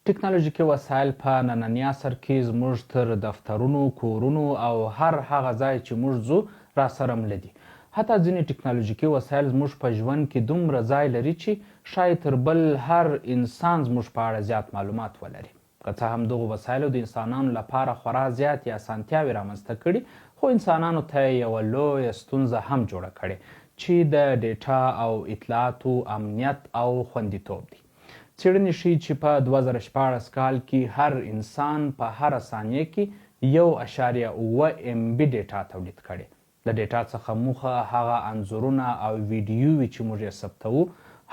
ټکنالوژیکي وسایل په ننني عصر کې زموږ تر دفترونو، کورونو او هر هغه ځای چې موږ ځو راسره مله دي. حتی ځینې ټکنالوژیکي وسایل زموږ په ژوند کې دومره ځای لري چې شاید تر بل هر انسان زموږ په اړه زیات معلومات ولري. که څه هم دغو وسایلو د انسانانو لپاره خورا زیاتې اسانتیاوې رامنځته کړي، خو انسانانو ته یوه لویه ستونزه هم جوړه کړې چې د ډېټا او اطلاعاتو امنیت او خوندیتوب دی. څېړنې ښیي چې په 2014 کال کې هر انسان په هره ثانیه کې 1.7 MB ډېټا تولید کړې. د ډېټا څخه موخه هغه انځورونه او ویډیووي چې موږ یې ثبتوو،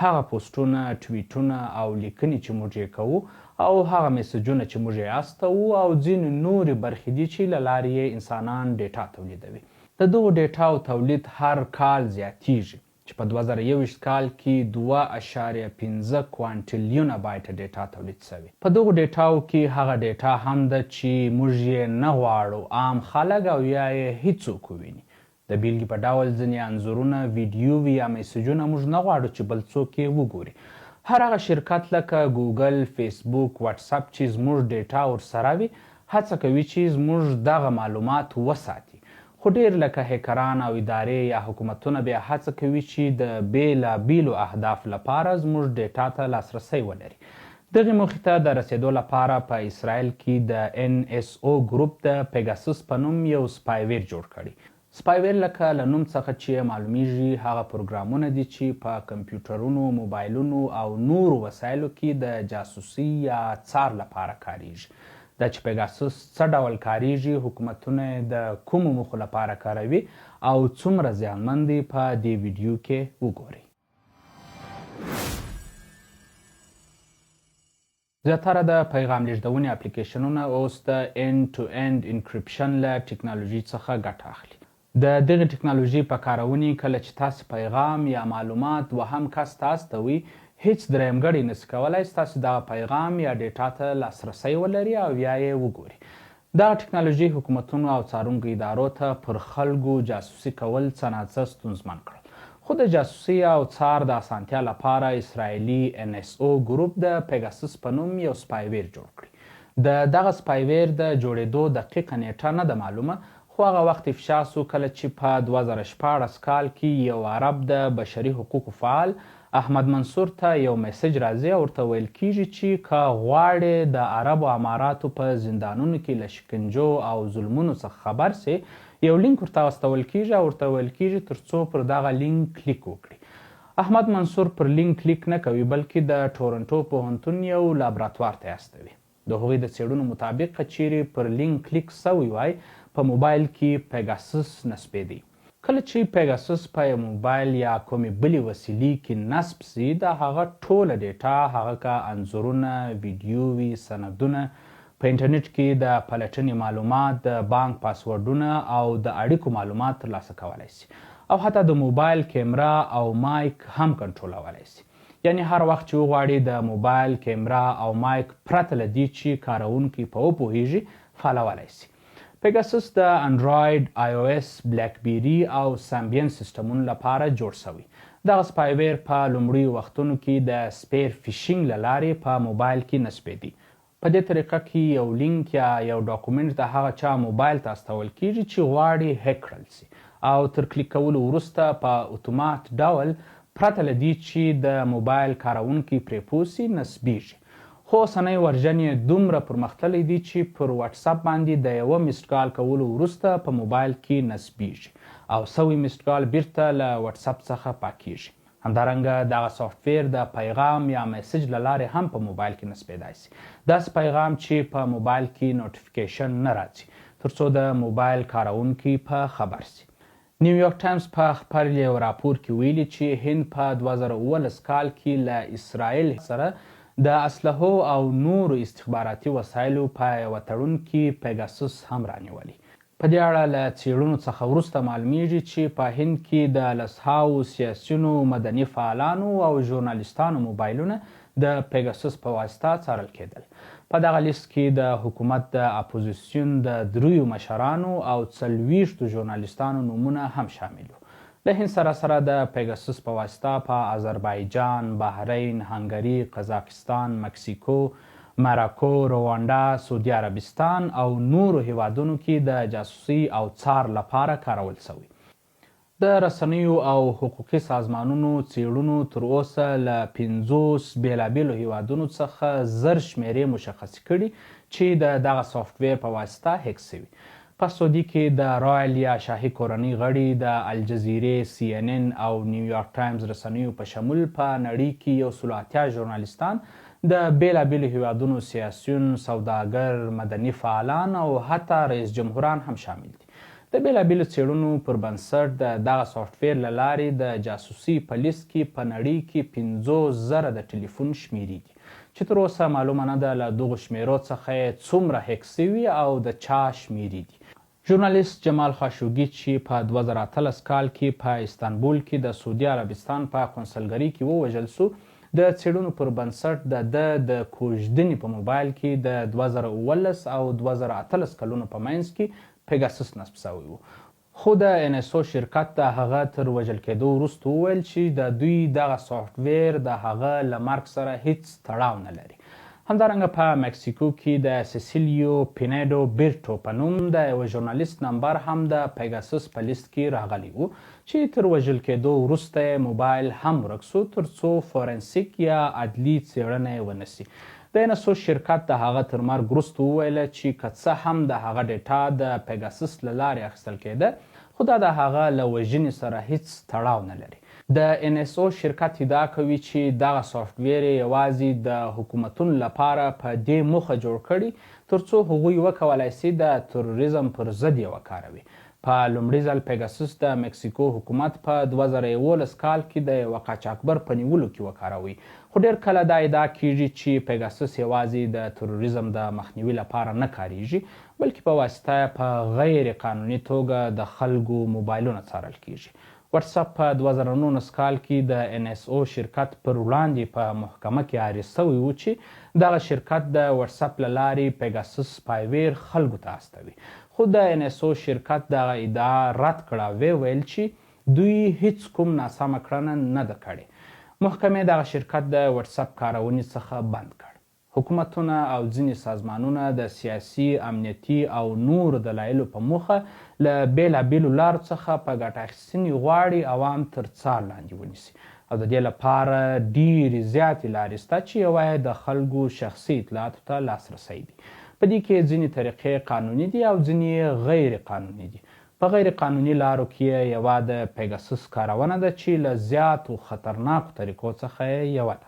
هغه پوسټونه، ټویټونه او لیکنې چې موږ یې کوو، او هغه میسجونه چې موږ یې استوو، او ځینې نورې برخې دي چې له لارې یې انسانان ډېټا تولیدوي. د دغو ډېټاو تولید هر کال زیاتیږي چې په 2021 کال کې 2.5 کوانټیلیونه بایټه ډېټا تولید شوې. په دغو ډېټاو کې هغه ډېټا هم ده چې موږ یې نه غواړو عام خلک او یا یې هیڅوک وویني. د بیلګې په ډول ځینې انځورونه، ویډیووي یا میسجونه موږ نه غواړو چې بل څوک یې وګوري. هر هغه شرکت لکه ګوګل، فیسبوک، وټساپ چې زموږ ډېټا ورسره وي، هڅه کوي چې زموږ دغه معلومات وساتي. خو ډېر لکه هیکران او ادارې یا حکومتونه بیا هڅه کوي چې د بېلابېلو اهدافو لپاره زموږ ډېټا ته لاسرسی ولري. دغې موخې ته د رسېدو لپاره په اسرائیل کې د NSO ګروپ د پېګاسوس په نوم یو سپایوېر جوړ کړی. سپایوېر لکه له نوم څخه چې معلومیږي هغه پروګرامونه دي چې په کمپیوټرونو، موبایلونو او نورو وسایلو کې د جاسوسۍ یا څار لپاره کارېږي. دا چې پېګاسوس څه ډول کارېږي، حکومتونه یې د کومو موخو لپاره کاروي او څومره زیانمن دی، په دې ویډیو کې وګورئ. زیاتره د پیغام لیږدونې اپلیکیشنونه اوس د end to end انکریپشن له ټکنالوژي څخه ګټه اخلي. د دغې ټکنالوژي په کارونې کله چې تاسو پیغام یا معلومات دوهم کس ته استوئ، هیڅ درېیمګړی نشي کولی ستاسو دغه پیغام یا ډېټا ته لاسرسی ولري او یا یې وګوري. دغه ټکنالوژي حکومتونو او څارونکو ادارو ته پر خلکو جاسوسي کول څه ناڅه ستونزمن کړل. خو د جاسوسۍ او څار د اسانتیا لپاره اسرائیلي NSO ګروپ د پېګاسوس په نوم یو سپایوېر جوړ کړی. د دغه سپایوېر د جوړېدو دقیقه نیټه نه ده معلومه، خو هغه وخت افشا سو کله چې په 2014 کال کې یو عرب د بشري حقوقو فعال احمد منصور ته یو میسج راځي او ورته ویل کیږي چې که غواړې د عربو اماراتو په زندانونو کې له شکنجو او ظلمونو څخه خبر سې، یو لینک ورته واستول کیږي او ورته ویل کیږي تر څو پر دغه لینک کلیک وکړي. احمد منصور پر لینک کلیک نه کوي، بلکې د ټورنټو پوهنتون یو لابراتوار ته استوي. د هغوی د څېړنو مطابق که چیرې پر لینک کلیک سوی وای، په موبایل کې پېګاسوس نصبېدی. کله چې پېګاسوس په یو موبایل یا کومې بلې وسیلې کې نصب سي، د هغه ټوله ډېټا، هغه که انځورونه، ویډیووي، سندونه، په انټرنیټ کې د پلټنې معلومات، د بانک پاسورډونه او د اړیکو معلومات ترلاسه کولی سي، او حتی د موبایل کیمرا او مایک هم کنټرولولی سي. یعنې هر وخت چې وغواړي د موبایل کیمرا او مایک پرته له دې چې کاروونکی په وپوهیږي فعالولی سي. پېګاسوس د انډراید، iOS، بلیکبیري او سمبین سیسټمونو لپاره جوړ شوی. دغه سپایوېر په لومړیو وختونو کې د سپیر فیشنګ له لارې په موبایل کې نصبېدی. په دې طریقه کې یو لینک یا یو ډاکومنټ د هغه چا موبایل ته استول کیږي چې غواړي هیک کړل سي، او تر کلیک کولو وروسته په اتومات ډول پرته له دې چې د موبایل کاروونکی پرې پوه سي نصبیږي. خو اوسنی ورژن یې دومره پرمختللی دی چې پر وټساپ باندې د یوه میسډ کال کولو وروسته په موبایل کې نصبیږي او سوی میسډ کال بیرته له وټساپ څخه پاکیږي. همدارنګه دغه سافټوېر د پیغام یا میسج له لارې هم په موبایل کې نصبېدای سي. داسې پیغام چې په موبایل کې نوټیفیکیشن نه راځي، تر څو د موبایل کاروونکي په خبر سي. نیویورک ټایمز په خپل یو راپور کې ویلي چې هند په 2019 کال کې له اسرائیل سره د اسلحو او نورو استخباراتي وسایلو په یوه تړون کې پېګاسوس هم رانیولی. په دې اړه له څېړنو څخه وروسته معلومیږي چې په هند کې د لسهاو سیاسیونو، مدني فعالانو او ژورنالیستانو موبایلونه د پېګاسوس په واسطه څارل کېدل. په دغه لیست کې د حکومت د اپوزیسیون د 3 مشرانو او 40 ژورنالیستانو نومونه هم شامل وو. له هند سره سره د پېګاسوس په واسطه په آذربایجان، بحرین، هنګري، قزاقستان، مکسیکو، مراکو، روانډا، سعودي عربستان او نورو هیوادونو کې د جاسوسۍ او څار لپاره کارول شوی. د رسنیو او حقوقي سازمانونو څېړنو تر اوسه له 50 بېلابېلو هیوادونو څخه زر شمېرې مشخصې کړي چې د دغه سافټوېر په واسطه هیک شوي. په سعودي کې د رایل یا شاهي کورنۍ غړي، د الجزیرې، CNN او نیویارک ټایمز رسنیو په شمول په نړۍ کې 180 ژورنالیستان، د بېلابېلو هیوادونو سیاسیون، سوداګر، مدني فعالان او حتی رئیس جمهوران هم شامل دي. د بېلابېلو څېړنو پر بنسټ د دغه سافټوېر له لارې د جاسوسۍ په لیست کې په نړۍ کې 50,000 د ټلیفون شمېرې دي چې تر اوسه معلومه نه ده له دغو شمېرو څخه یې څومره هیک شوي او د چا شمېرې دي. ژورنالیست جمال خاشوګي چې په 2018 کال کې په استانبول کې د سعودي عربستان په قونسلګرۍ کې ووژل سو، د څېړنو پر بنسټ د کوژدنې په موبایل کې د 2019 او 2018 کلونو په منځ کې پېګاسوس نصب شوی و. خو د NSO شرکت د هغه تر وژل کېدو وروسته وویل چې د دوی دغه سافټوېر د هغه له مرګ سره هیڅ تړاو نه لري. همدارنګه په مکسیکو کې د سیسیلیو پینیډو بیرټو په نوم د یوه ژورنالیست نمبر هم د پېګاسوس په لیست کې راغلی و چې تر وژل کېدو وروسته یې موبایل هم ورک سو تر څو فورنسیک یا عدلي څېړنه یې ونسي. د NSO شرکت د هغه تر مرګ وروسته وویله چې که څه هم د هغه ډېټا د پېګاسوس له لارې اخیستل کېده، خو دا د هغه له وژنې سره هیڅ تړاو نه لري. د NSO شرکت ادعا کوي چې دغه سافټوېر یې یوازې د حکومتونو لپاره په دې موخه جوړ کړي تر څو هغوی وکولای شي د تروریزم پر ضد یې وکاروي. په لومړي ځل پېګاسوس د مکسیکو حکومت په 2011 کال کې د یوه قاچاقبر په نیولو کې وکاروي، خو ډېر کله دا ادعا کیږي چې پېګاسوس یوازې د تروریزم د مخنیوي لپاره نه کاریږي، بلکې په واسطه په غیر قانوني توګه د خلکو موبایلونه څارل کیږي. وټساپ په 2019 کال کې د NSO شرکت پر وړاندې په محکمه کې عریض شوی و چې دغه شرکت د وټساپ له لارې پېګاسوس سپایوېر خلکو ته استوي، خو د NSO شرکت دغه ادعا رد کړه او ویل چې دوی هیڅ کوم ناسمه کړنه نه ده کړې. محکمې دغه شرکت د وټساپ کارونې څخه بند کړ. حکومتونه او ځینې سازمانونه د سیاسي، امنیتي او نورو دلایلو په موخه له بېلابېلو لارو څخه په ګټه اخیستنې غواړي عوام تر څار لاندې ونیسي، او د دې لپاره ډېرې زیاتې لارې شته چې یوه یې د خلکو شخصي اطلاعاتو ته لاسرسی دی. په دې کې ځینې طریقې قانوني دي او ځینې غیر قانوني دي. په غیر قانوني لارو کې یوه د پېګاسوس کارونه ده چې له زیاتو خطرناکو طریقو څخه یوه ده.